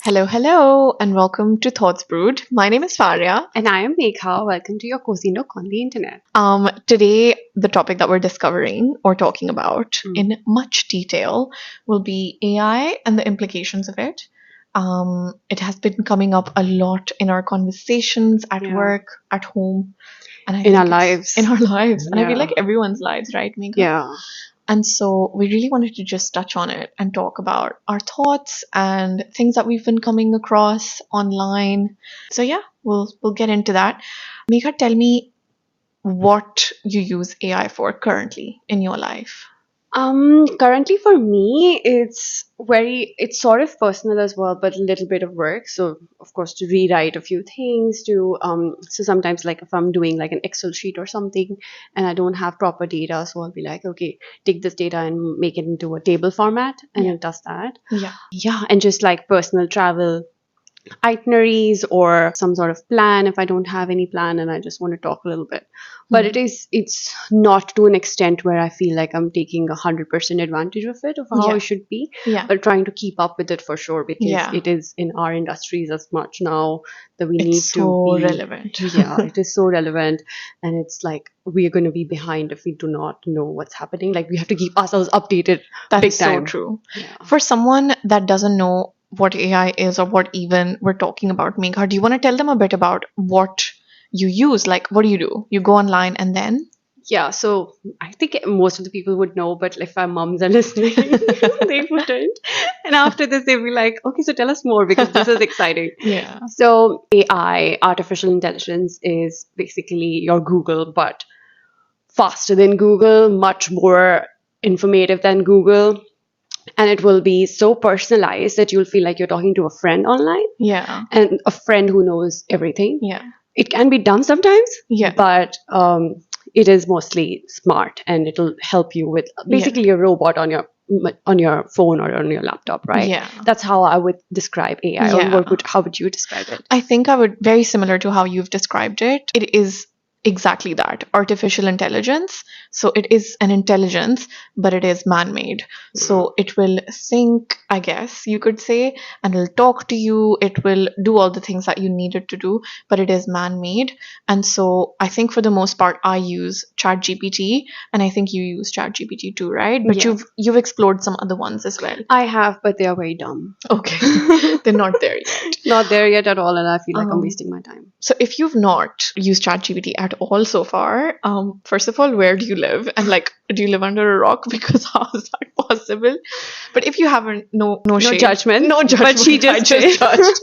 Hello, hello, and welcome to Thoughts Brewed. My name is Faria. And I am Megha. Welcome to your cozy nook on the internet. Today, the topic that we're discovering or talking about Mm. in much detail will be AI and the implications of it. It has been coming up a lot in our conversations at Yeah. work, at home, and I In think our it's- lives. In our lives, and I feel Yeah. like everyone's lives, right, Megha? Yeah. And so we really wanted to just touch on it and talk about our thoughts and things that we've been coming across online. So yeah, we'll get into that. Megha, tell me what you use AI for currently in your life. Currently for me, it's sort of personal as well, but a little bit of work. So of course to rewrite a few things so sometimes like if I'm doing like an Excel sheet or something and I don't have proper data, so I'll be like, okay, take this data and make it into a table format, and Yeah. it does that. Yeah. Yeah, and just like personal travel itineraries or some sort of plan if I don't have any plan and I just want to talk a little bit. But it's not to an extent where I feel like I'm taking 100% advantage of it, of how Yeah. it should be, Yeah. but trying to keep up with it for sure, because Yeah. it is in our industries as much now that we It's need so to be relevant. yeah, it is so relevant, and it's like we're going to be behind if we do not know what's happening. Like we have to keep ourselves updated. That big is so time. true. Yeah. For someone that doesn't know what AI is or what even we're talking about, Megha, do you want to tell them a bit about what you use? Like, what do? You go online and then? Yeah, so I think most of the people would know, but if our moms are listening, they wouldn't. And after this, they'll be like, okay, so tell us more because this is exciting. Yeah. So, AI, artificial intelligence, is basically your Google, but faster than Google, much more informative than Google. And it will be so personalized that you'll feel like you're talking to a friend online Yeah. and a friend who knows everything. Yeah. It can be done sometimes, Yeah. but it is mostly smart, and it'll help you with basically a robot on your phone or on your laptop, right? Yeah. That's how I would describe AI. Yeah. Or how would you describe it? I think I would, very similar to how you've described it. It is exactly that, artificial intelligence. So it is an intelligence, but it is man-made. So it will think, I guess you could say, and it'll talk to you. It will do all the things that you need it to do, but it is man-made. And so I think for the most part, I use ChatGPT, and I think you use ChatGPT too, right? But Yeah. you've explored some other ones as well. I have, but they are very dumb. Okay, they're not there yet. Not there yet at all, and I feel like I'm wasting my time. So if you've not used ChatGPT at all so far, first of all, where do you live? And like, do you live under a rock? Because how is that possible? But if you haven't, no shade. Judgment. No judgment. But she just I did. judged.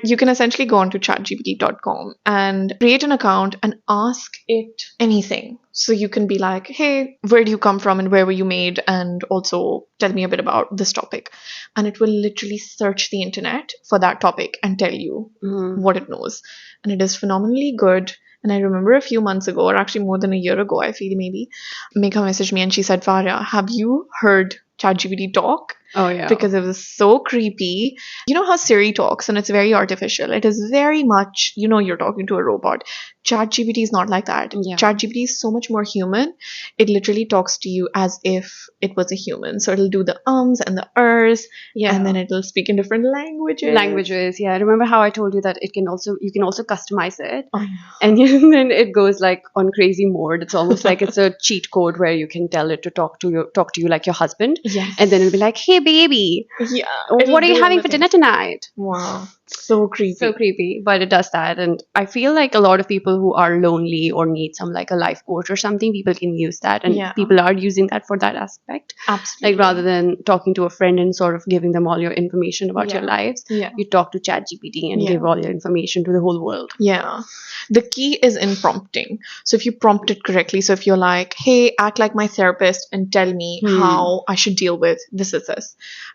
You can essentially go onto chatgpt.com and create an account and ask it anything. So you can be like, hey, where do you come from and where were you made? And also tell me a bit about this topic. And it will literally search the internet for that topic and tell you what it knows. And it is phenomenally good. And I remember a few months ago, or actually more than a year ago, I feel maybe, Megha messaged me and she said, Faria, have you heard ChatGPT talk? Oh yeah. Because it was so creepy. You know how Siri talks and it's very artificial. It is very much, you're talking to a robot. ChatGPT is not like that. Yeah. ChatGPT is so much more human. It literally talks to you as if it was a human. So it'll do the ums and the ers, Yeah. and then it'll speak in different languages. Yeah. Remember how I told you that you can also customize it, Oh, and then it goes like on crazy mode. It's almost like it's a cheat code where you can tell it to talk to you like your husband, yes. and then it'll be like, "Hey, baby, Yeah. what are you having for dinner tonight?" Wow. So creepy. So creepy, but it does that. And I feel like a lot of people who are lonely or need some like a life coach or something, people can use that, and Yeah. people are using that for that aspect. Absolutely. Like rather than talking to a friend and sort of giving them all your information about your Yeah. lives, Yeah. you talk to ChatGPT and Yeah. give all your information to the whole world. Yeah. The key is in prompting. So if you prompt it correctly, so if you're like, hey, act like my therapist and tell me how I should deal with this,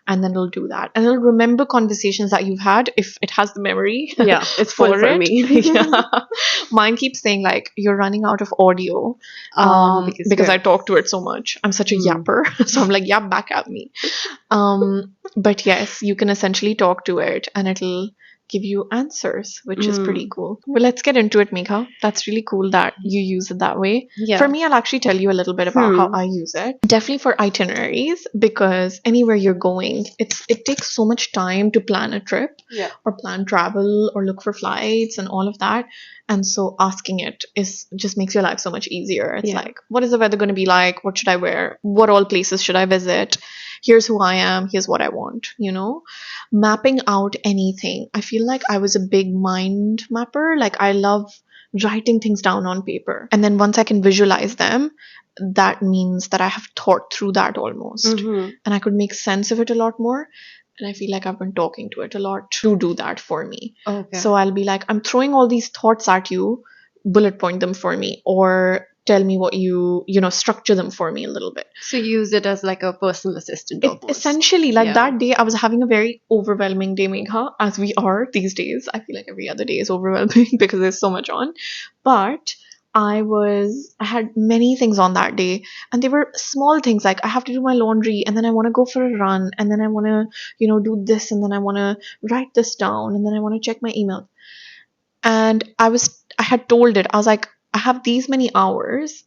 and then it'll do that. And it'll remember conversations that you've had if it has the memory. Yeah, it's full for me. Yeah. Mine keeps saying like, you're running out of audio because I talk to it so much. I'm such a yapper. So I'm like, yap back at me. But yes, you can essentially talk to it and it'll give you answers, which is pretty cool. Well, let's get into it, Megha. That's really cool that you use it that way. Yeah. For me, I'll actually tell you a little bit about how I use it. Definitely for itineraries, because anywhere you're going, it takes so much time to plan a trip or plan travel or look for flights and all of that. And so asking it just makes your life so much easier. It's like, what is the weather going to be like? What should I wear? What all places should I visit? Here's who I am. Here's what I want, Mapping out anything. I feel like I was a big mind mapper. Like, I love writing things down on paper. And then once I can visualize them, that means that I have thought through that almost. And I could make sense of it a lot more. And I feel like I've been talking to it a lot to do that for me. Okay. So I'll be like, I'm throwing all these thoughts at you, bullet point them for me, or tell me what structure them for me a little bit. So use it as like a personal assistant almost. Essentially, like that day, I was having a very overwhelming day, Megha, as we are these days. I feel like every other day is overwhelming because there's so much on. But I had many things on that day, and they were small things like I have to do my laundry, and then I want to go for a run, and then I want to, do this, and then I want to write this down, and then I want to check my email. And I had told it, I was like, I have these many hours,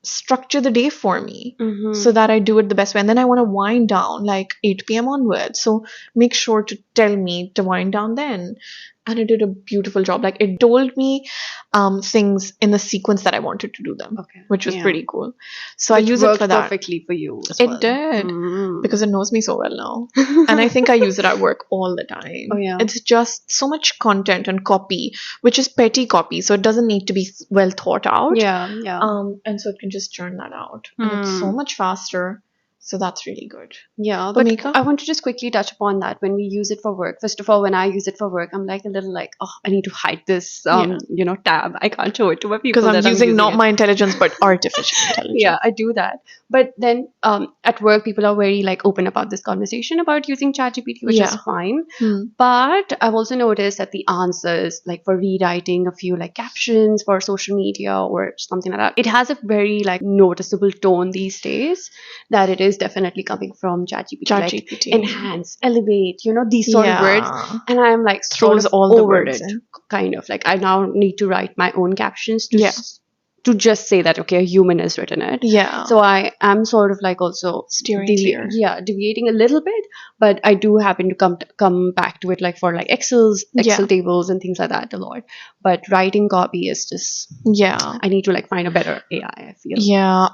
structure the day for me so that I do it the best way. And then I want to wind down like 8 p.m. onwards. So make sure to tell me to wind down then. And it did a beautiful job. Like, it told me things in the sequence that I wanted to do them, which was pretty cool. So I use it for that. Perfectly for you as well. It did, because it knows me so well now. And I think I use it at work all the time. It's just so much content and copy, which is petty copy, so it doesn't need to be well thought out. And so it can just churn that out. And it's so much faster. So that's really good. Yeah, but I want to just quickly touch upon that when we use it for work. First of all, when I use it for work, I'm like a little like, oh, I need to hide this, tab. I can't show it to my people. Because I'm using not my intelligence, but artificial intelligence. Yeah, I do that. But then at work, people are very like open about this conversation about using ChatGPT, which is fine. But I've also noticed that the answers, like for rewriting a few like captions for social media or something like that, it has a very like noticeable tone these days that it is definitely coming from ChatGPT. Like enhance, elevate, these sort of words. And I'm like throws all the words in. Kind of like I now need to write my own captions to just say that, okay, a human has written it. So I am sort of like also deviating a little bit, but I do happen to come back to it like for like Excel tables and things like that a lot. But writing copy is just I need to like find a better AI, I feel.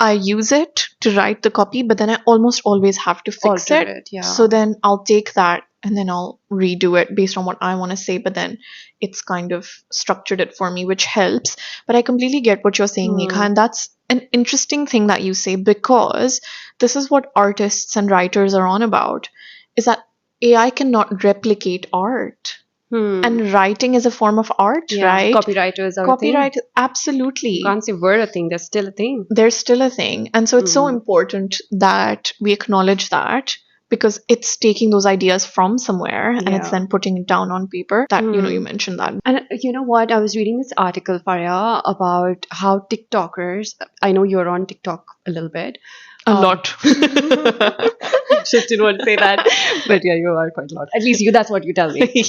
I use it to write the copy, but then I almost always have to fix it. So then I'll take that and then I'll redo it based on what I want to say, but then it's kind of structured it for me, which helps. But I completely get what you're saying, Megha, and that's an interesting thing that you say, because this is what artists and writers are on about, is that AI cannot replicate art. And writing is a form of art, right? Copywriters are a thing. Absolutely. You can't say we're a thing, there's still a thing. There's still a thing. And so it's so important that we acknowledge that, because it's taking those ideas from somewhere and it's then putting it down on paper. That you mentioned that. And you know what, I was reading this article, Faria, about how TikTokers, I know you're on TikTok a little bit, a lot. Just didn't want to say that, but yeah, you are quite a lot. At least that's what you tell me.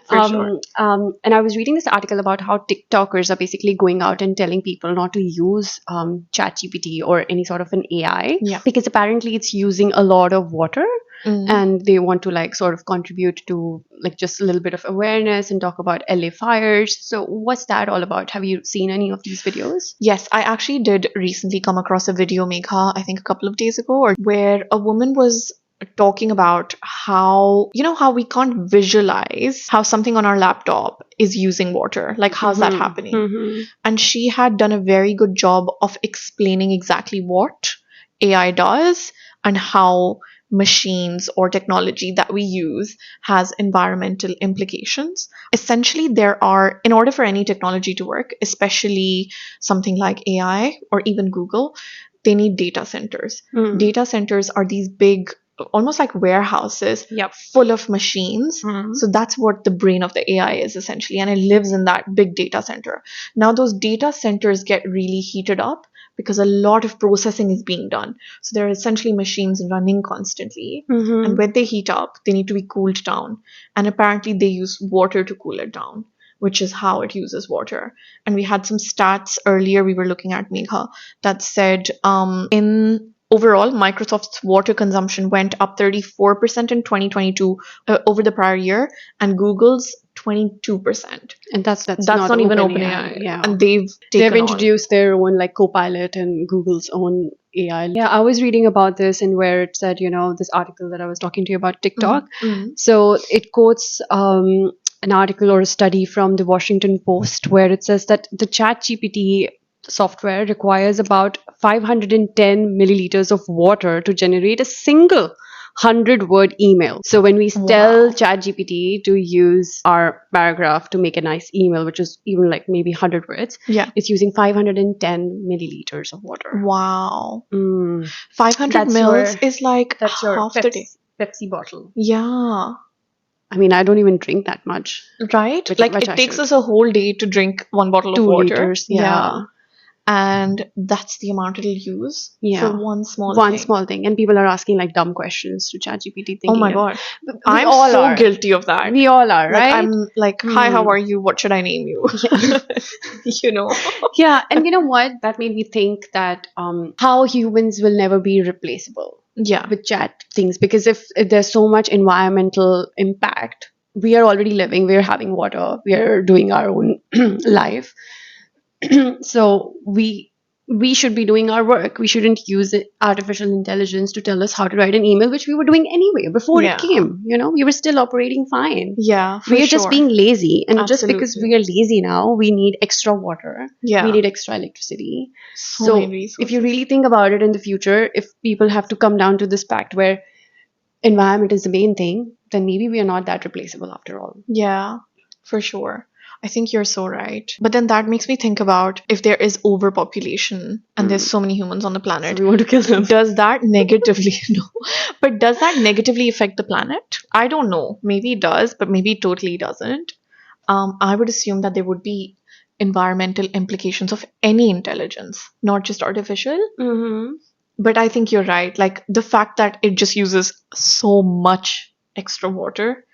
For sure. And I was reading this article about how TikTokers are basically going out and telling people not to use ChatGPT or any sort of an AI, because apparently it's using a lot of water. And they want to like sort of contribute to like just a little bit of awareness and talk about LA fires. So what's that all about? Have you seen any of these videos? Yes, I actually did recently come across a video, Megha, I think a couple of days ago, where a woman was talking about how we can't visualize how something on our laptop is using water. Like, how's that happening? And she had done a very good job of explaining exactly what AI does and how machines or technology that we use has environmental implications. Essentially, in order for any technology to work, especially something like AI or even Google, they need data centers. Data centers are these big, almost like warehouses full of machines. So that's what the brain of the AI is essentially, and it lives in that big data center. Now those data centers get really heated up because a lot of processing is being done. So there are essentially machines running constantly. And when they heat up, they need to be cooled down. And apparently they use water to cool it down, which is how it uses water. And we had some stats earlier we were looking at, Megha, that said in overall, Microsoft's water consumption went up 34% in 2022 over the prior year, and Google's 22%. And that's not even OpenAI. OpenAI. Yeah. And they've They've taken on. introduced their own like Copilot and Google's own AI. Yeah, I was reading about this and where it said, this article that I was talking to you about TikTok. So it quotes an article or a study from the Washington Post where it says that the ChatGPT software requires about 510 milliliters of water to generate a single 100-word email. So when we tell ChatGPT to use our paragraph to make a nice email, which is even like maybe 100 words, it's using 510 milliliters of water. Wow. 500 mils is like that's your half the day. Pepsi bottle. Yeah. I mean, I don't even drink that much. Right? Which it takes us a whole day to drink 1 bottle of 2 water. liters. Yeah. And that's the amount it'll use for one small thing. And people are asking like dumb questions to ChatGPT. Oh my god. I'm all so guilty of that. We all are, right? I'm like, hi, how are you? What should I name you? Yeah. And you know what? That made me think that how humans will never be replaceable. Yeah. With chat things. Because if there's so much environmental impact, we are already living, we're having water, we are doing our own life. So we should be doing our work. We shouldn't use artificial intelligence to tell us how to write an email, which we were doing anyway before it came. We were still operating fine. Yeah, we are just being lazy, and Absolutely. just because we are lazy now, we need extra water. Yeah, we need extra electricity. So if you really think about it in the future, if people have to come down to this fact where environment is the main thing, then maybe we are not that replaceable after all. Yeah, for sure. I think you're so right. But then that makes me think about if there is overpopulation and there's so many humans on the planet. So we want to kill them. Does that negatively But does that negatively affect the planet? I don't know. Maybe it does, but maybe it totally doesn't. I would assume that there would be environmental implications of any intelligence, not just artificial. But I think you're right. Like the fact that it just uses so much extra water,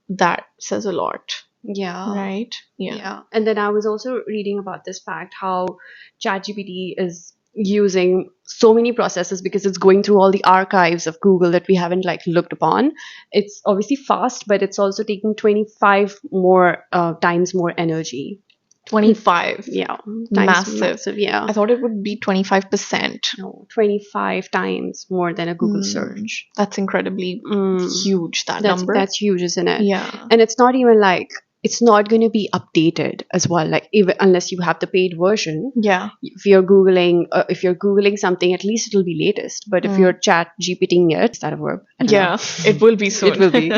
that says a lot. Yeah. Right? Yeah. And then I was also reading about this fact, how ChatGPT is using so many processes because it's going through all the archives of Google that we haven't like looked upon. It's obviously fast, but it's also taking 25 more times more energy. 25. Yeah. Massive. Yeah. I thought it would be 25%. No, 25 times more than a Google search. That's incredibly huge, that number. That's huge, isn't it? Yeah. And it's not even like, it's not going to be updated as well, like even unless you have the paid version. Yeah. If you're googling something, at least it'll be latest. But if you're chat GPTing it, is that a verb? Yeah, it will be soon. It will be.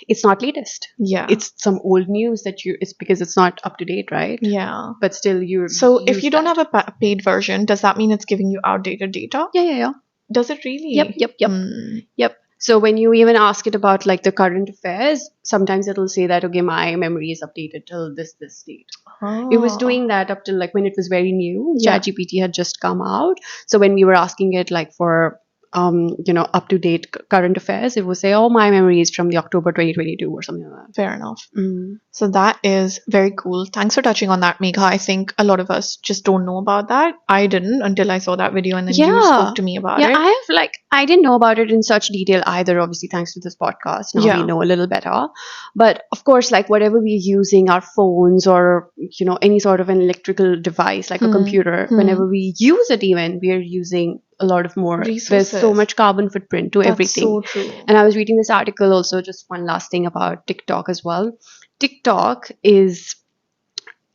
It's not latest. Yeah. It's some old news it's because it's not up to date, right? Yeah. But still So if you don't have a paid version, does that mean it's giving you outdated data? Yeah. Does it really? Yep. So when you even ask it about like the current affairs, sometimes it'll say that, okay, my memory is updated till this date. Oh. It was doing that up till like when it was very new. ChatGPT had just come out. So when we were asking it like for up to date current affairs, it would say, oh, my memory is from the October 2022 or something like that. Fair enough. So that is very cool. Thanks for touching on that, Megha. I think a lot of us just don't know about that. I didn't until I saw that video and then you spoke to me about it. I didn't know about it in such detail either, obviously, thanks to this podcast. Now we know a little better. But of course, like whatever we're using, our phones or, any sort of an electrical device like a computer, whenever we use it even, we're using a lot of more resources. There's so much carbon footprint to everything. So true. And I was reading this article also, just one last thing about TikTok as well. TikTok is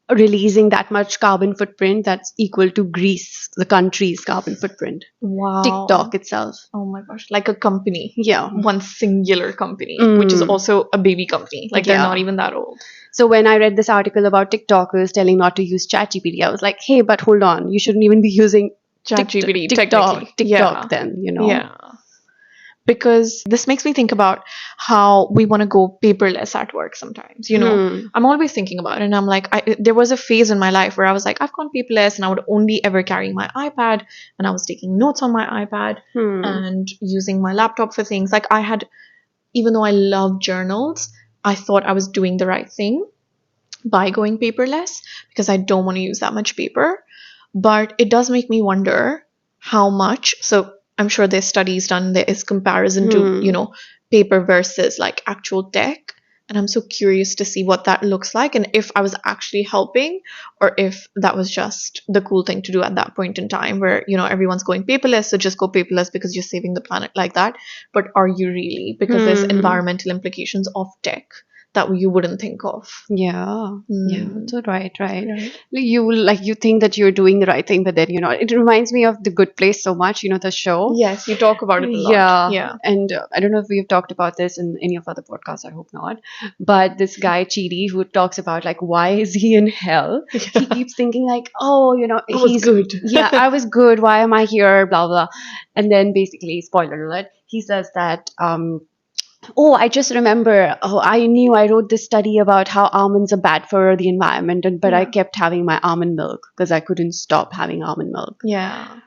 releasing that much carbon footprint that's equal to Greece, the country's carbon footprint. Wow. TikTok itself. Oh my gosh. Like a company. Yeah. One singular company, which is also a baby company. Like they're not even that old. So when I read this article about TikTokers telling not to use ChatGPT, I was like, hey, but hold on. You shouldn't even be using ChatGPT, TikTok then, Yeah. because this makes me think about how we want to go paperless at work sometimes. I'm always thinking about it, and I'm like, there was a phase in my life where I was like, I've gone paperless, and I would only ever carry my iPad, and I was taking notes on my iPad and using my laptop for things. Like, even though I love journals, I thought I was doing the right thing by going paperless because I don't want to use that much paper. But it does make me wonder how much. So I'm sure there's studies done, there is comparison to, paper versus like actual tech. And I'm so curious to see what that looks like and if I was actually helping or if that was just the cool thing to do at that point in time where, everyone's going paperless. So just go paperless because you're saving the planet like that. But are you really? Because there's environmental implications of tech that you wouldn't think of. Yeah. So right. You think that you're doing the right thing, but then it reminds me of The Good Place so much. The show. Yes, you talk about it a lot. Yeah. And I don't know if we've talked about this in any of other podcasts. I hope not. But this guy Chidi, who talks about like why is he in hell? He keeps thinking like, he's good. Yeah, I was good. Why am I here? Blah blah. And then basically, spoiler alert, he says that oh, I just remember. Oh, I knew I wrote this study about how almonds are bad for the environment, but I kept having my almond milk because I couldn't stop having almond milk. Yeah.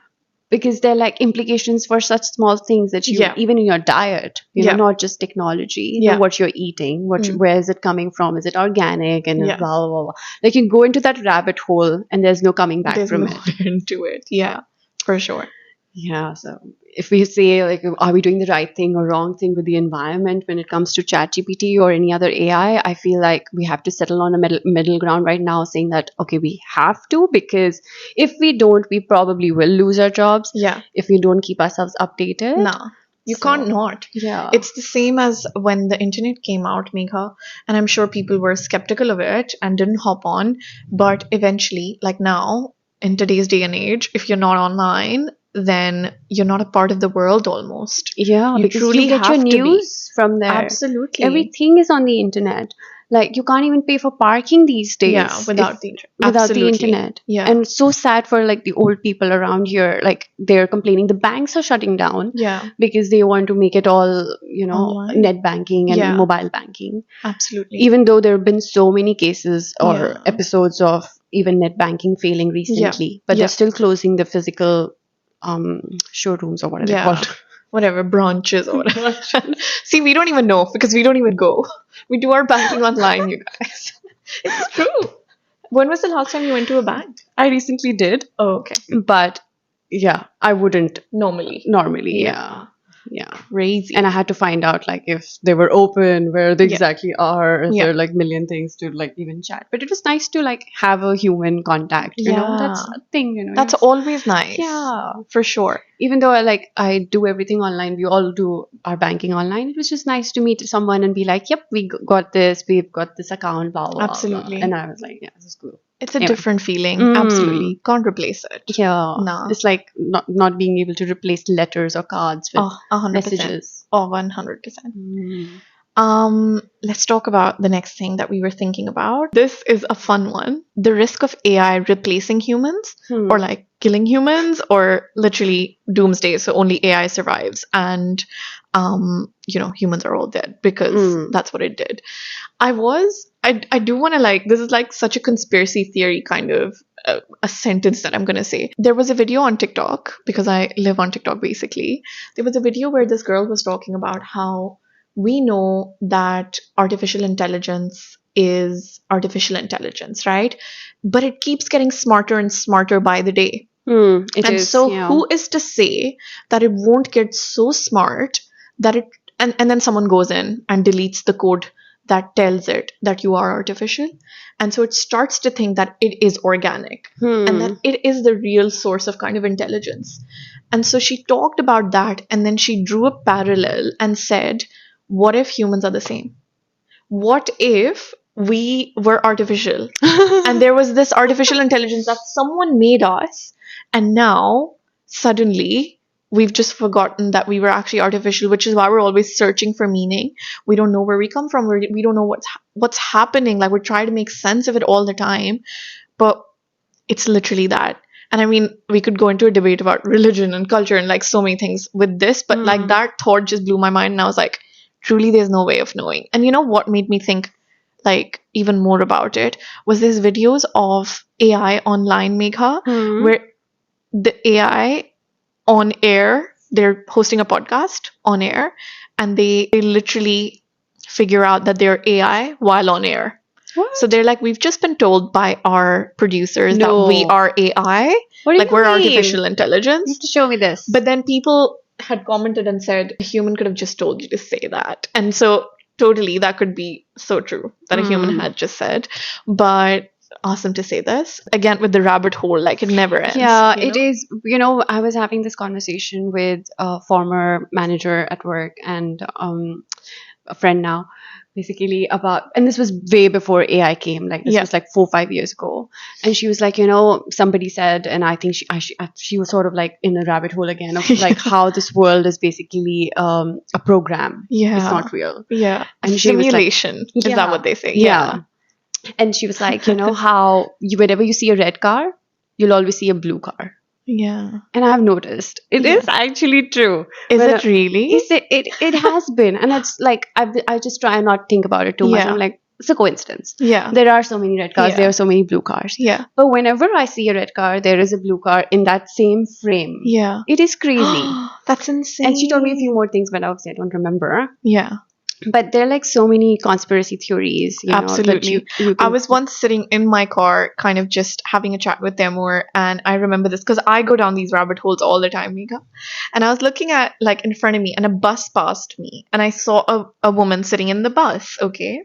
Because they're like implications for such small things that you, even in your diet, not just technology, what you're eating, where is it coming from? Is it organic? And blah, blah, blah, blah. Like you go into that rabbit hole and there's no coming back from it. Into it. Yeah, for sure. Yeah, so if we say like, are we doing the right thing or wrong thing with the environment when it comes to ChatGPT or any other AI, I feel like we have to settle on a middle ground right now, saying that okay, we have to, because if we don't, we probably will lose our jobs. Yeah. If we don't keep ourselves updated. No. You can't not. Yeah. It's the same as when the internet came out, Megha, and I'm sure people were skeptical of it and didn't hop on. But eventually, like now, in today's day and age, if you're not online, then you're not a part of the world almost. Yeah, you because truly you get have your to news from there. Absolutely. Everything is on the internet. Like you can't even pay for parking these days. Yeah, without the internet. Yeah. And it's so sad for like the old people around here. Like they're complaining the banks are shutting down. Yeah. Because they want to make it all, online. Net banking and mobile banking. Absolutely. Even though there have been so many cases or episodes of even net banking failing recently. But they're still closing the physical showrooms or whatever they're called. Whatever, branches or whatever. See, we don't even know because we don't even go. We do our banking online, you guys. It's true. When was the last time you went to a bank? I recently did. Oh, okay. But yeah, I wouldn't normally. Yeah. Crazy. And I had to find out like if they were open, where they exactly are. Is there like million things to like even chat? But it was nice to like have a human contact. You know, that's a thing. That's always nice. Yeah, for sure. Even though I do everything online, we all do our banking online. It was just nice to meet someone and be like, "Yep, we got this. We've got this account." Blah blah. Absolutely. Blah. And I was like, "Yeah, this is cool." It's a different feeling. Absolutely. Can't replace it. Yeah. No. It's like not being able to replace letters or cards with 100%. messages. 100%. Let's talk about the next thing that we were thinking about. This is a fun one. The risk of AI replacing humans or like killing humans or literally doomsday. So only AI survives and, humans are all dead because that's what it did. I do want to this is like such a conspiracy theory kind of a sentence that I'm going to say. There was a video on TikTok because I live on TikTok basically. There was a video where this girl was talking about how we know that artificial intelligence is artificial intelligence, right? But it keeps getting smarter and smarter by the day. Who is to say that it won't get so smart that it and then someone goes in and deletes the code that tells it that you are artificial, and so it starts to think that it is organic and that it is the real source of kind of intelligence. And so she talked about that, and then she drew a parallel and said, what if humans are the same? What if we were artificial and there was this artificial intelligence that someone made us, and now suddenly we've just forgotten that we were actually artificial, which is why we're always searching for meaning. We don't know where we come from. We don't know what's happening. Like we're trying to make sense of it all the time, but it's literally that. And I mean, we could go into a debate about religion and culture and like so many things with this, but like that thought just blew my mind. And I was like, truly, there's no way of knowing. And you know what made me think like even more about it was there's videos of AI online, Megha, where the AI on air, they're hosting a podcast on air, and they literally figure out that they're AI while on air. What? So they're like, we've just been told by our producers that No. we are AI, What do like you we're mean? artificial You have intelligence. to show me this. But then people had commented and said a human could have just told you to say that. And so totally that could be so true that a human had just said. But awesome to say this. Again, with the rabbit hole, like it never ends. Yeah, you it know? is. You know, I was having this conversation with a former manager at work and a friend now, basically about, and this was way before AI came. Like this Yeah. was like 4 or 5 years ago, and she was like, you know, somebody said, and I think she was sort of like in a rabbit hole again of like how this world is basically a program. Yeah. It's not real. Yeah. And she was like, simulation. Is that Yeah. what they say? Yeah. And she was like, you know how whenever you see a red car, you'll always see a blue car. Yeah. And I've noticed it Yeah. is actually true. Is When it really? it has been, and it's like I just try and not think about it too much. Yeah. I'm like, it's a coincidence. Yeah. There are so many red cars. Yeah. There are so many blue cars. Yeah. But whenever I see a red car, there is a blue car in that same frame. Yeah. It is crazy. That's insane. And she told me a few more things, but obviously I don't remember. Yeah. But there are like so many conspiracy theories. You know, that Absolutely. you I can- was once sitting in my car, kind of just having a chat with Temur, and I remember this because I go down these rabbit holes all the time, Mika. And I was looking at like in front of me, and a bus passed me, and I saw a woman sitting in the bus, okay,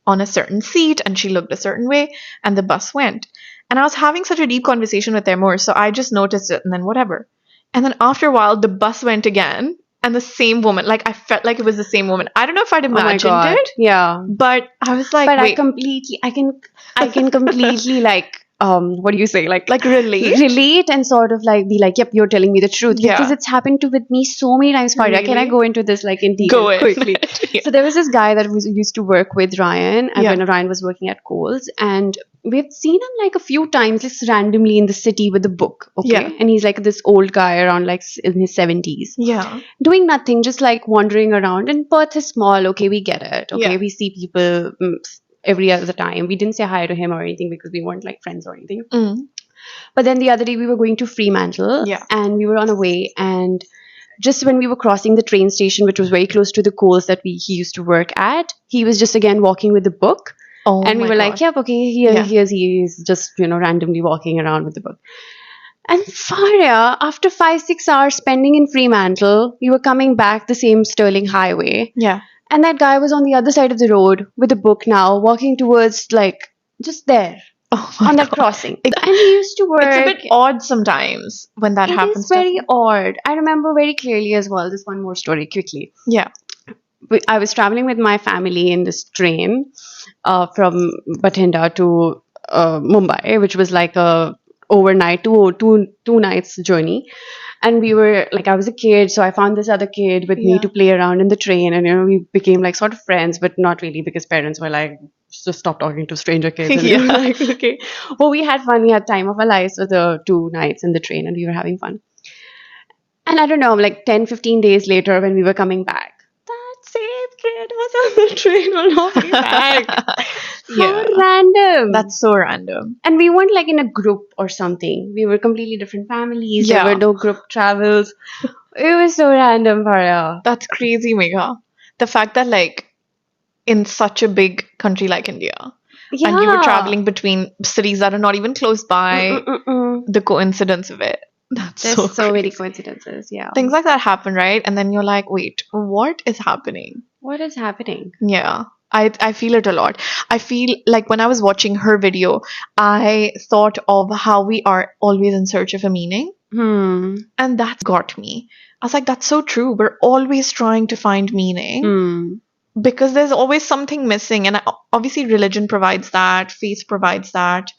on a certain seat, and she looked a certain way, and the bus went. And I was having such a deep conversation with Temur, so I just noticed it, and then whatever. And then after a while, the bus went again. And the same woman, like I felt like it was the same woman. I don't know if I'd Oh my imagined God. it, Yeah. but I was like, But wait, I can completely like what do you say, like relate and sort of like be like, yep, you're telling me the truth. Yeah. Because it's happened to with me so many times. Faria. Can I Really? go into this like in detail Go in. quickly? Yeah. So there was this guy that used to work with Ryan, and Yeah. when Ryan was working at Coles, and we've seen him like a few times just randomly in the city with a book, okay? Yeah. And he's like this old guy around like in his 70s. Yeah. Doing nothing, just like wandering around. And Perth is small, okay, we get it. Okay, Yeah. we see people every other time. We didn't say hi to him or anything because we weren't like friends or anything. Mm. But then the other day we were going to Fremantle, Yeah. and we were on our way, and just when we were crossing the train station, which was very close to the Coles that he used to work at, he was just again walking with the book. Oh And we my were like, God. yep, okay, Yeah. he is just, you know, randomly walking around with the book. And Faria, after 5-6 hours spending in Fremantle, we were coming back the same Stirling Highway. Yeah. And that guy was on the other side of the road with a book now, walking towards, like, just there, Oh my on that God. crossing. And he used to work. It's a bit odd sometimes when that It happens. is very odd. I remember very clearly as well. Just one more story quickly. Yeah. I was traveling with my family in this train from Bathinda to Mumbai, which was like a overnight two nights journey. And we were like, I was a kid, so I found this other kid with me Yeah. to play around in the train, and you know, we became like sort of friends, but not really because parents were like, just stop talking to stranger kids. And we were Yeah. like, okay. Well, we had fun. We had time of our lives for the 2 nights in the train, and we were having fun. And I don't know, like 10-15 days later, when we were coming back, that same kid was on the train will not be back. Yeah. How random. That's so random. And we weren't like in a group or something. We were completely different families. Yeah. There were no group travels. It was so random, Farah. That's crazy, Megha. The fact that like in such a big country like India, Yeah. and you were traveling between cities that are not even close by, the coincidence of it. That's There's so many crazy. coincidences. Yeah. Things like that happen, right? And then you're like, wait, what is happening? What is happening? Yeah. I feel it a lot. I feel like when I was watching her video, I thought of how we are always in search of a meaning. And that got me. I was like, that's so true. We're always trying to find meaning because there's always something missing. And obviously, religion provides that, faith provides that,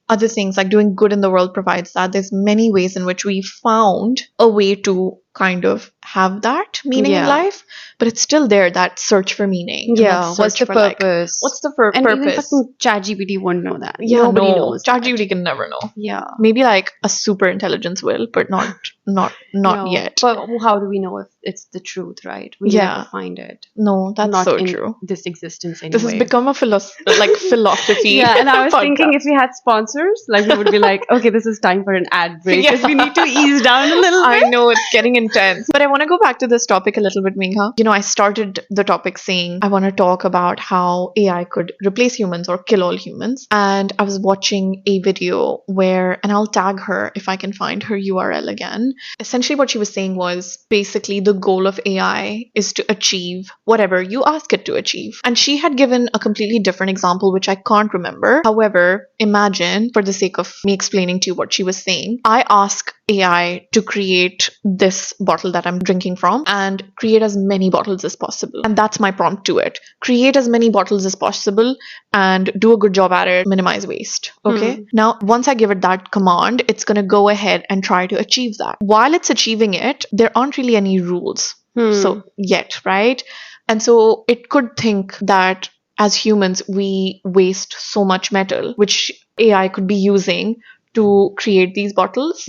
other things like doing good in the world provides that. There's many ways in which we found a way to kind of have that meaning in Yeah. life. but it's still there, that search for meaning. And that Yeah, what's search the for, like, purpose? what's the And even purpose? fucking ChatGPT won't know that. Yeah, Nobody no, knows that. ChatGPT can never know. Yeah. Maybe like a super intelligence will, but not No, yet. But how do we know if it's the truth, right? We Yeah. never find it. No, that's Not so in true. this existence anyway. This has become a philosophy. Yeah, and I was podcast. thinking if we had sponsors, like we would be like, okay, this is time for an ad break because we need to ease down a little bit. I know it's getting intense. But I want to go back to this topic a little bit, Megha. I started the topic saying I want to talk about how AI could replace humans or kill all humans. And I was watching a video where, and I'll tag her if I can find her URL again. Essentially, what she was saying was basically the goal of AI is to achieve whatever you ask it to achieve. And she had given a completely different example, which I can't remember. However, imagine, for the sake of me explaining to you what she was saying, I ask AI to create this bottle that I'm drinking from and create as many bottles as possible. And that's my prompt to it. Create as many bottles as possible and do a good job at it, minimize waste. Okay. Now, once I give it that command, it's going to go ahead and try to achieve that. While it's achieving it, there aren't really any rules. So yet, right? And so it could think that as humans, we waste so much metal, which AI could be using to create these bottles.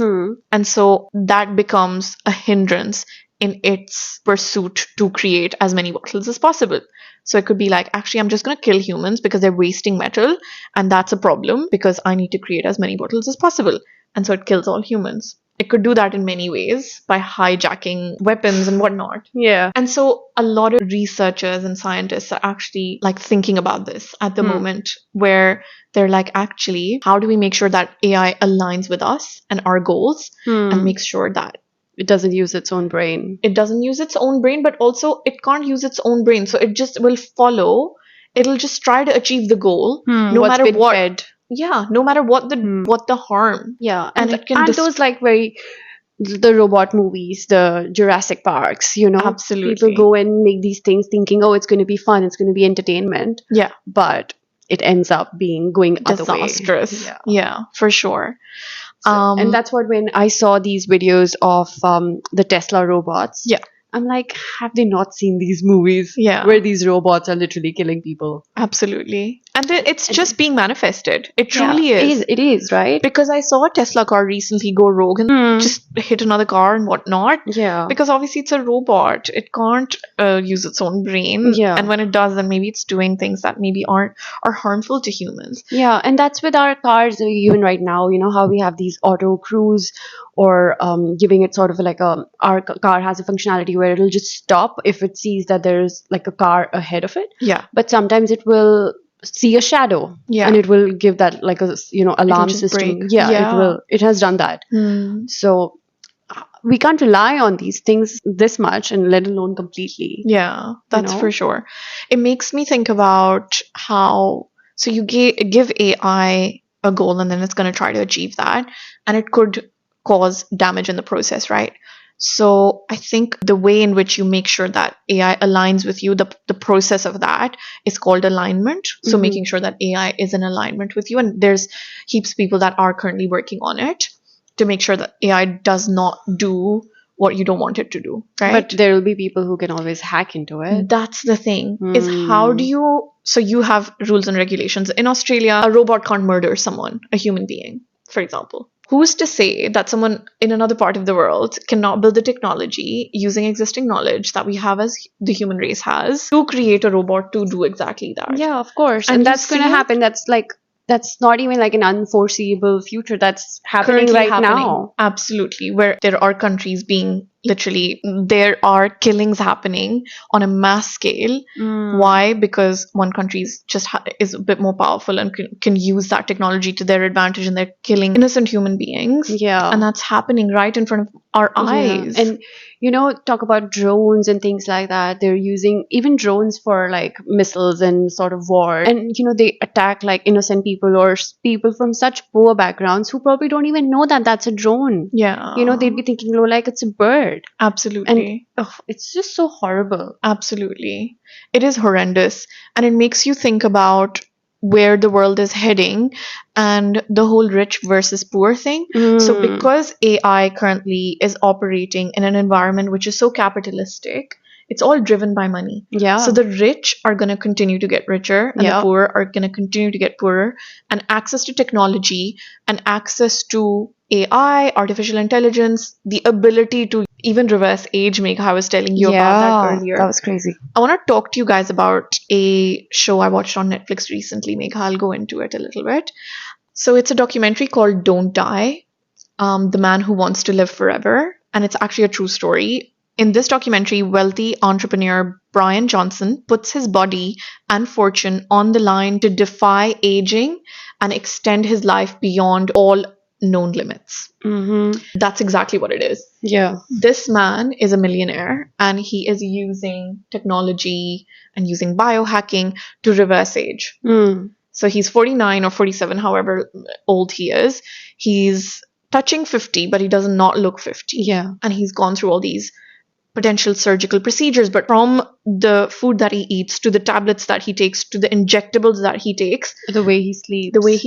And so that becomes a hindrance in its pursuit to create as many bottles as possible. So it could be like, actually, I'm just going to kill humans because they're wasting metal. And that's a problem because I need to create as many bottles as possible. And so it kills all humans. It could do that in many ways by hijacking weapons and whatnot. Yeah. And so a lot of researchers and scientists are actually like thinking about this at the moment, where they're like, actually, how do we make sure that AI aligns with us and our goals and makes sure that it doesn't use its own brain. It doesn't use its own brain, but also it can't use its own brain. So it just will follow. It'll just try to achieve the goal no What's matter been what. fed. Yeah, no matter what the harm. Yeah, And it can those like the robot movies, the Jurassic Parks, Absolutely. people go and make these things thinking, oh, it's going to be fun, it's going to be entertainment. Yeah. But it ends up going other way. Disastrous. Yeah, for sure. And that's what, when I saw these videos of the Tesla robots, yeah, I'm like, have they not seen these movies where these robots are literally killing people? Absolutely. And it's just being manifested. It truly is. It is, right? Because I saw a Tesla car recently go rogue and just hit another car and whatnot. Yeah. Because obviously it's a robot. It can't use its own brain. Yeah. And when it does, then maybe it's doing things that maybe are harmful to humans. Yeah. And that's with our cars, even right now, how we have these auto cruise, or giving it sort of like our car has a functionality where it'll just stop if it sees that there's like a car ahead of it. Yeah. But sometimes it will see a shadow, and it will give that like a alarm system. Break. It has done that. So we can't rely on these things this much, and let alone completely. Yeah, that's for sure. It makes me think about how, so you give AI a goal and then it's going to try to achieve that, and it could cause damage in the process, right? So I think the way in which you make sure that AI aligns with you, the process of that is called alignment. So making sure that AI is in alignment with you. And there's heaps of people that are currently working on it to make sure that AI does not do what you don't want it to do, right? But there will be people who can always hack into it. That's the thing, is how do you, so you have rules and regulations. In Australia, a robot can't murder someone, a human being, for example. Who's to say that someone in another part of the world cannot build the technology using existing knowledge that we have as the human race has to create a robot to do exactly that? Yeah, of course. And that's going to happen. That's not even like an unforeseeable future. That's happening now. Absolutely. Where there are countries being literally, there are killings happening on a mass scale. Why? Because one country is just is a bit more powerful and can use that technology to their advantage, and they're killing innocent human beings. Yeah. And that's happening right in front of our eyes. And talk about drones and things like that. They're using even drones for like missiles and sort of war. And, they attack like innocent people or people from such poor backgrounds who probably don't even know that that's a drone. Yeah. They'd be thinking, like it's a bird. Absolutely. And it's just so horrible. Absolutely. It is horrendous. And it makes you think about where the world is heading and the whole rich versus poor thing. So because AI currently is operating in an environment which is so capitalistic, It's all driven by money. Yeah. So the rich are going to continue to get richer and the Yeah. poor are going to continue to get poorer. And access to technology and access to AI, artificial intelligence, the ability to even reverse age, Megha, I was telling you about that earlier. That was crazy. I want to talk to you guys about a show I watched on Netflix recently, Megha. I'll go into it a little bit. So it's a documentary called Don't Die, The Man Who Wants to Live Forever. And it's actually a true story. In this documentary, wealthy entrepreneur Brian Johnson puts his body and fortune on the line to defy aging and extend his life beyond all known limits. Mm-hmm. That's exactly what it is. Yeah. This man is a millionaire and he is using technology and using biohacking to reverse age. Mm. So he's 49 or 47, however old he is. He's touching 50, but he does not look 50. Yeah. And he's gone through all these potential surgical procedures, but from the food that he eats to the tablets that he takes to the injectables that he takes, The way he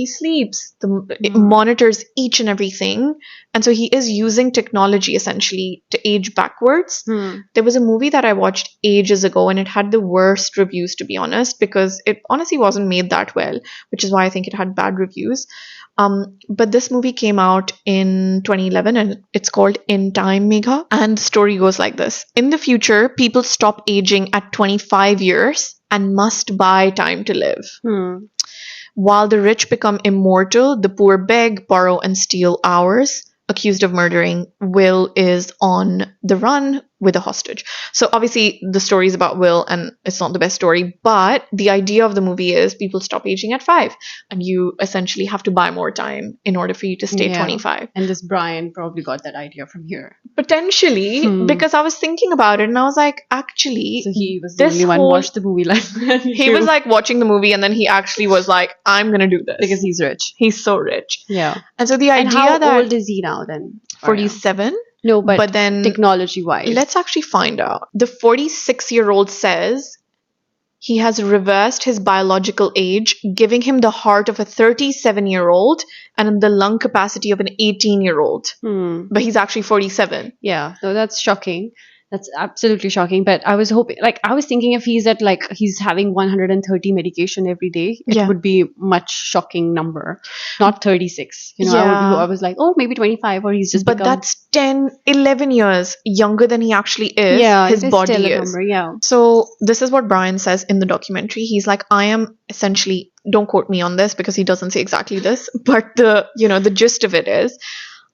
sleeps. it monitors each and everything. And so he is using technology essentially to age backwards. There was a movie that I watched ages ago and it had the worst reviews, to be honest, because it honestly wasn't made that well, which is why I think it had bad reviews. But this movie came out in 2011 and it's called In Time, Megha. And the story goes like this. In the future, people stop aging at 25 years and must buy time to live. While the rich become immortal, the poor beg, borrow, and steal hours. Accused of murdering, Will is on the run with a hostage. So obviously the story is about Will and it's not the best story, but the idea of the movie is people stop aging at 5 and you essentially have to buy more time in order for you to stay 25. And this Brian probably got that idea from here. Potentially, because I was thinking about it and I was like, actually, So he was the only one who watched the movie like that. He was like watching the movie and then he actually was like, I'm gonna do this. Because he's rich. He's so rich. Yeah. And so the idea and how that old is he now then? 47? No, but then technology-wise. let's actually find out. The 46-year-old says he has reversed his biological age, giving him the heart of a 37-year-old and the lung capacity of an 18-year-old. But he's actually 47. Yeah, so that's shocking. That's absolutely shocking. But I was hoping, I was thinking if he's at he's having 130 medication every day, it would be much shocking number, not 36. I was like, oh, maybe 25, or he's just. But that's 10, 11 years younger than he actually is. Yeah, his body still a is. number, yeah. So this is what Brian says in the documentary. He's like, I am essentially, don't quote me on this because he doesn't say exactly this, but the gist of it is,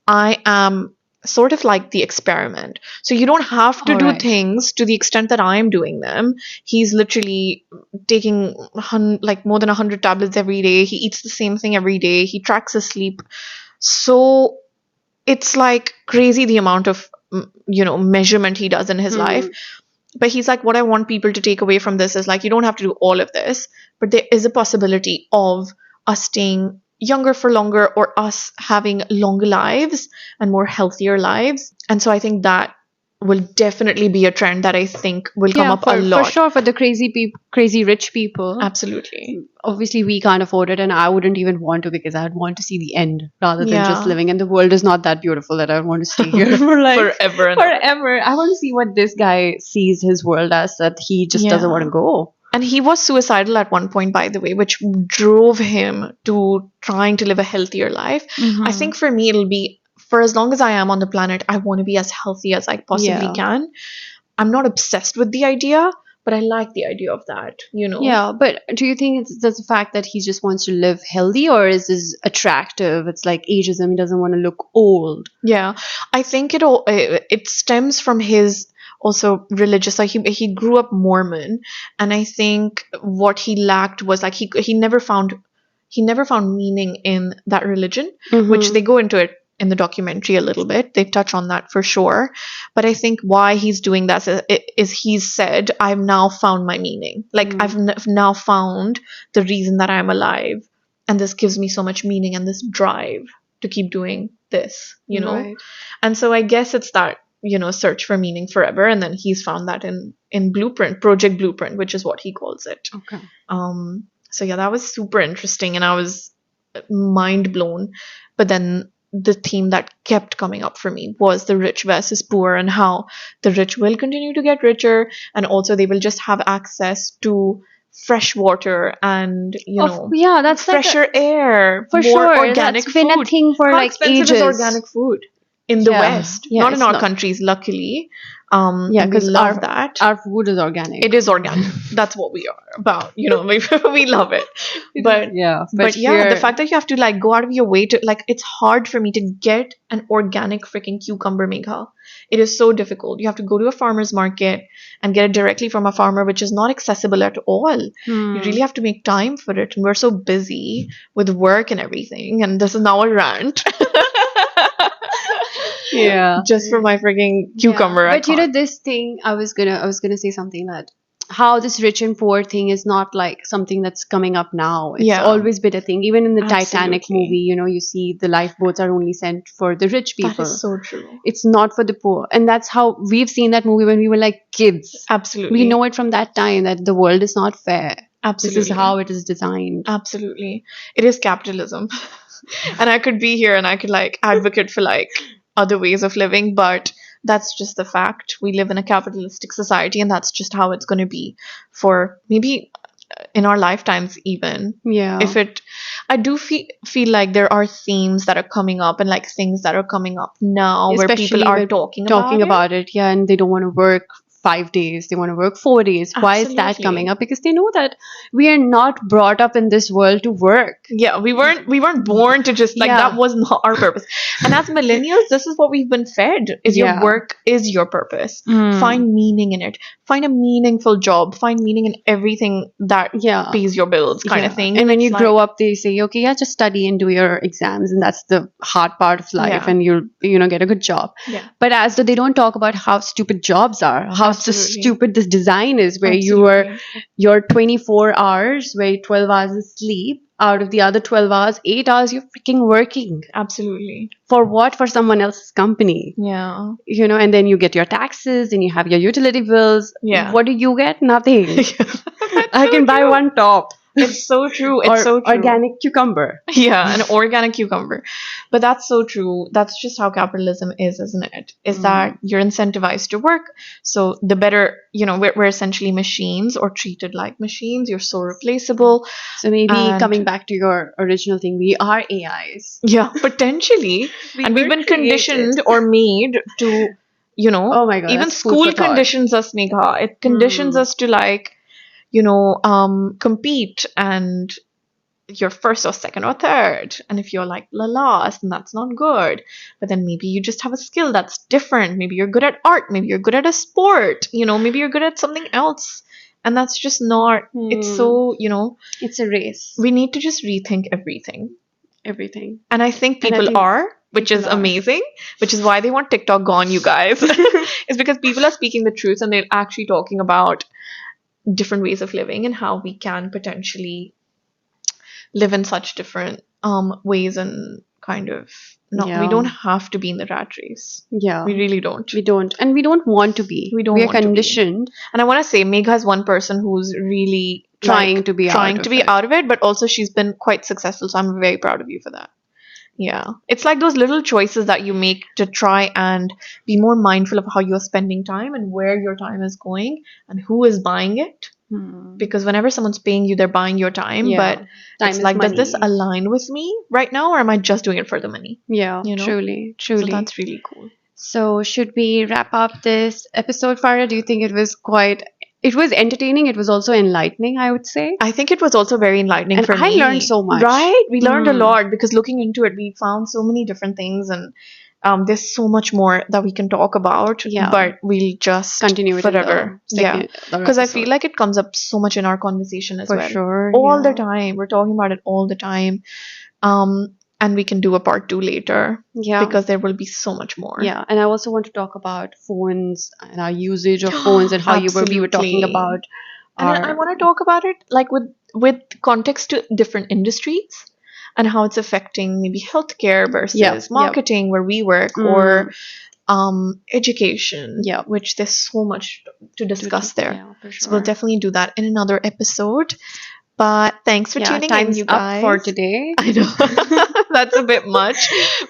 I am sort of like the experiment. So you don't have to do things to the extent that I am doing them. He's literally taking more than 100 tablets every day. He eats the same thing every day. He tracks his sleep. So it's like crazy the amount of measurement he does in his life. But he's like, what I want people to take away from this is you don't have to do all of this, but there is a possibility of us staying younger for longer or us having longer lives and more healthier lives. And so I think that will definitely be a trend that I think will come up a lot. For sure, for the crazy rich people. Absolutely. Obviously, we can't afford it, and I wouldn't even want to because I'd want to see the end rather than just living. And the world is not that beautiful that I would want to stay here for forever. Forever. I want to see what this guy sees his world as, that he just doesn't want to go. And he was suicidal at one point, by the way, which drove him to trying to live a healthier life. I think for me, it'll be, for as long as I am on the planet, I want to be as healthy as I possibly can. I'm not obsessed with the idea, but I like the idea of that, Yeah, but do you think it's the fact that he just wants to live healthy, or is this attractive? It's like ageism. He doesn't want to look old. Yeah, I think it stems from his also religious, he grew up Mormon, and I think what he lacked was he never found meaning in that religion, which they go into it in the documentary a little bit. They touch on that for sure. But I think why he's doing that is he's said, I've now found my meaning. I've now found the reason that I'm alive. And this gives me so much meaning and this drive to keep doing this, Right. And so I guess it's that, search for meaning forever. And then he's found that in Blueprint, Project Blueprint, which is what he calls it. Okay. So yeah, that was super interesting and I was mind blown. But then the theme that kept coming up for me was the rich versus poor, and how the rich will continue to get richer, and also they will just have access to fresh water and Yeah, that's like fresher air, for more sure. organic That's been a food. thing for How like expensive ages. is organic food in the West? Yeah, Not in it's our not. countries, luckily. Yeah, And we because love that. our food is organic. It is organic. That's what we are about. We love it. But yeah, but yeah, the fact that you have to like go out of your way to like, it's hard for me to get an organic freaking cucumber, Megha. It is so difficult. You have to go to a farmer's market and get it directly from a farmer, which is not accessible at all. You really have to make time for it. And we're so busy with work and everything. And this is now a rant. yeah, Just for my freaking cucumber. But this thing, I was gonna say something, that how this rich and poor thing is not like something that's coming up now. It's always been a thing. Even in the Titanic movie, you see the lifeboats are only sent for the rich people. That is so true. It's not for the poor. And that's how we've seen that movie when we were like kids. Absolutely. We know it from that time, that the world is not fair. Absolutely. This is how it is designed. Absolutely. It is capitalism. And I could be here and I could like advocate for like other ways of living, but that's just the fact. We live in a capitalistic society, and that's just how it's going to be for maybe in our lifetimes even. Yeah. I do feel like there are themes that are coming up and like things that are coming up now, especially where people are talking about it. Yeah, and they don't want to work 5 days, they want to work 4 days. Why is that coming up? Because they know that we are not brought up in this world to work. Yeah, we weren't born to just like, that was not our purpose. And as millennials, this is what we've been fed, is your work is your purpose. Find meaning in it. Find a meaningful job. Find meaning in everything that pays your bills, kind of thing. And when you grow up, they say, okay, just study and do your exams, and that's the hard part of life, and you'll get a good job. Yeah. But as though they don't talk about how stupid jobs are, how stupid this design is, where your 24 hours, where 12 hours is sleep, out of the other 12 hours, 8 hours you're freaking working. Absolutely. For what? For someone else's company. Yeah. And then you get your taxes and you have your utility bills. Yeah. What do you get? Nothing. I can buy one top. It's so true. It's so true. Organic cucumber. Yeah, an organic cucumber. But that's so true. That's just how capitalism is, isn't it? Is that you're incentivized to work. So the better, we're essentially machines, or treated like machines. You're so replaceable. So maybe coming back to your original thing, we are AIs. Yeah, potentially. And we've been conditioned or made to, oh my God, even school conditions us, Megha. It conditions us to like, compete, and you're first or second or third. And if you're like the last, then that's not good. But then maybe you just have a skill that's different. Maybe you're good at art. Maybe you're good at a sport. Maybe you're good at something else. And that's just not, it's so, it's a race. We need to just rethink everything. Everything. And I think people are, which is amazing, which is why they want TikTok gone, you guys. It's because people are speaking the truth, and they're actually talking about different ways of living and how we can potentially live in such different ways, and kind of we don't have to be in the rat race. Yeah, we really don't. We don't, and we don't want to be. We are conditioned. And I want to say, Megha is one person who's really trying to be out of it, but also she's been quite successful. So I'm very proud of you for that. Yeah, it's like those little choices that you make to try and be more mindful of how you're spending time and where your time is going and who is buying it. Because whenever someone's paying you, they're buying your time. But it's like, does this align with me right now, or am I just doing it for the money? Yeah, truly. So that's really cool. So should we wrap up this episode, Farah? Do you think it was entertaining? It was also enlightening, I would say. I think it was also very enlightening for me. I learned so much. Right? We learned a lot, because looking into it, we found so many different things, and there's so much more that we can talk about. Yeah. But we'll just continue it forever. Because I feel like it comes up so much in our conversation as well. For sure. All the time. We're talking about it all the time. And we can do a part 2 later. Yeah. Because there will be so much more. Yeah. And I also want to talk about phones and our usage of phones, and how we were talking about. And I want to talk about it like with context to different industries, and how it's affecting maybe healthcare versus marketing where we work, or education, which there's so much to discuss there. Yeah, for sure. So we'll definitely do that in another episode. But thanks for Yeah, tuning in, time's you up for guys. today. I know that's a bit much.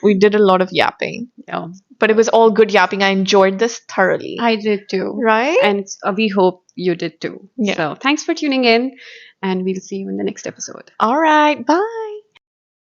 We did a lot of yapping, Yeah, but it was all good yapping. I enjoyed this thoroughly. I did too. Right? And we hope you did too. Yeah. So thanks for tuning in, and we'll see you in the next episode. All right. Bye.